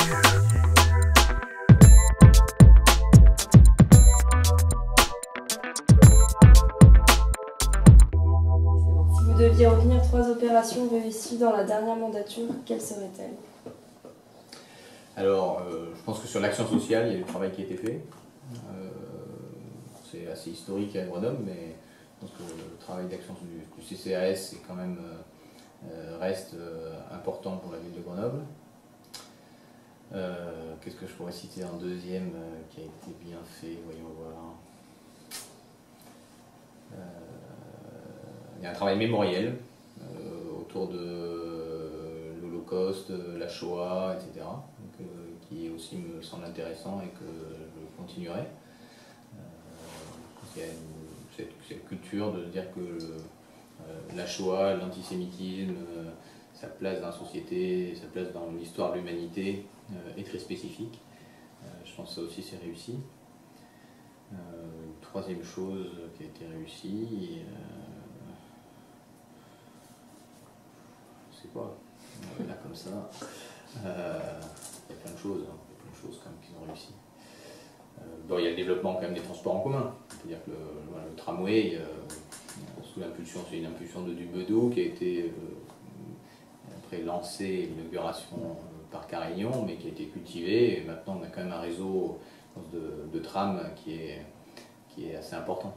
Si vous deviez retenir 3 opérations réussies dans la dernière mandature, quelles seraient-elles? Alors, je pense que sur l'action sociale, il y a du travail qui a été fait. C'est assez historique à Grenoble, mais je pense que le travail d'action du CCAS c'est quand même, reste important pour la ville de Grenoble. Qu'est-ce que je pourrais citer en deuxième qui a été bien fait? Voyons voir. Il y a un travail mémoriel autour de l'Holocauste, la Shoah, etc. Donc, qui aussi me semble intéressant et que je continuerai. Il y a cette culture de dire que la Shoah, l'antisémitisme, sa place dans la société, sa place dans l'histoire de l'humanité est très spécifique. Je pense que ça aussi c'est réussi. Troisième chose qui a été réussie, c'est quoi? Là comme ça, il y a plein de choses, hein. Il y a plein de choses quand même qui ont réussi. Bon, il y a le développement quand même des transports en commun. C'est-à-dire que le tramway, sous l'impulsion, c'est une impulsion de Dubedeau qui a été après lancée, l'inauguration par Carignan, mais qui a été cultivée. Et maintenant, on a quand même un réseau de trams qui est assez important.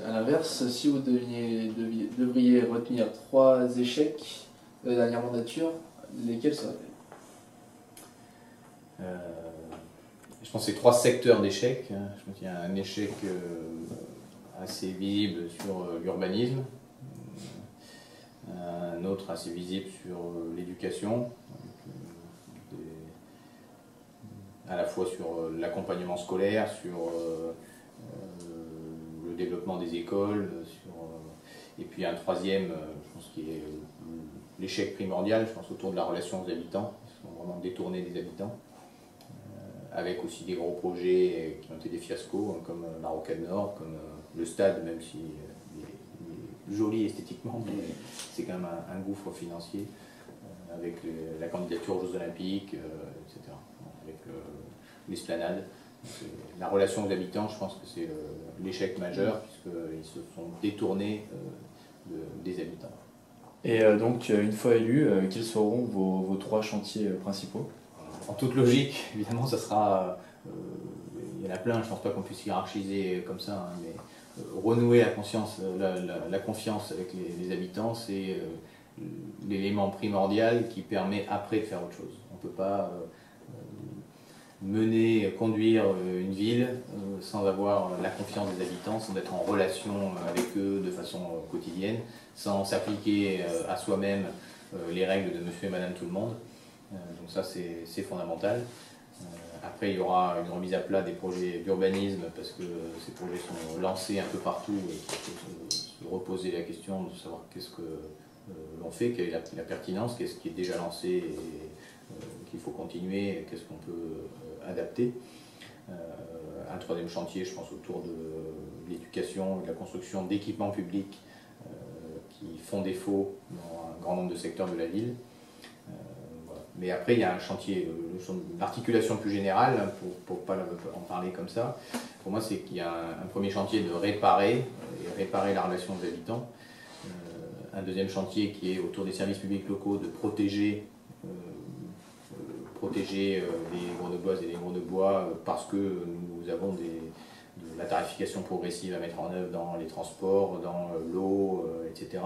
A l'inverse, si vous devriez retenir 3 échecs de la dernière mandature, lesquels seraient-ils? Je pense que c'est 3 secteurs d'échecs. Je pense qu'il y a un échec assez visible sur l'urbanisme, un autre assez visible sur l'éducation, à la fois sur l'accompagnement scolaire, sur le développement des écoles, et puis un troisième, je pense, qui est l'échec primordial, je pense, autour de la relation aux habitants, ils sont vraiment détournés des habitants, avec aussi des gros projets qui ont été des fiascos, comme la Rocade Nord, comme le stade, même si il est joli esthétiquement, mais c'est quand même un gouffre financier, avec la candidature aux Jeux Olympiques, etc., avec l'esplanade. La relation aux habitants, je pense que c'est l'échec majeur, puisqu'ils se sont détournés des habitants. Et donc, une fois élus, quels seront vos 3 chantiers principaux? En toute logique, évidemment, ça sera. Il y en a plein, je ne pense pas qu'on puisse hiérarchiser comme ça, hein, mais renouer la confiance avec les habitants, c'est l'élément primordial qui permet après de faire autre chose. On ne peut pas conduire une ville sans avoir la confiance des habitants, sans être en relation avec eux de façon quotidienne, sans s'appliquer à soi-même les règles de monsieur et madame tout le monde. Donc ça c'est fondamental. Après il y aura une remise à plat des projets d'urbanisme parce que ces projets sont lancés un peu partout et il faut se reposer la question de savoir qu'est-ce que l'on fait, quelle est la pertinence, qu'est-ce qui est déjà lancé et qu'il faut continuer, qu'est-ce qu'on peut adapter. Un troisième chantier, je pense, autour de l'éducation et de la construction d'équipements publics qui font défaut dans un grand nombre de secteurs de la ville. Voilà. Mais après, il y a un chantier, l'articulation plus générale, pour ne pas en parler comme ça. Pour moi, c'est qu'il y a un premier chantier de réparer la relation aux habitants. Un deuxième chantier qui est autour des services publics locaux, de protéger les Grenobloises et les Grenoblois parce que nous avons de la tarification progressive à mettre en œuvre dans les transports, dans l'eau, etc.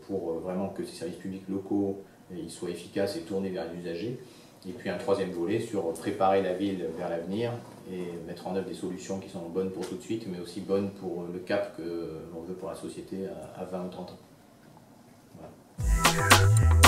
Pour vraiment que ces services publics locaux ils soient efficaces et tournés vers les usagers. Et puis un troisième volet sur préparer la ville vers l'avenir et mettre en œuvre des solutions qui sont bonnes pour tout de suite, mais aussi bonnes pour le cap que l'on veut pour la société à 20 ou 30 ans. Voilà.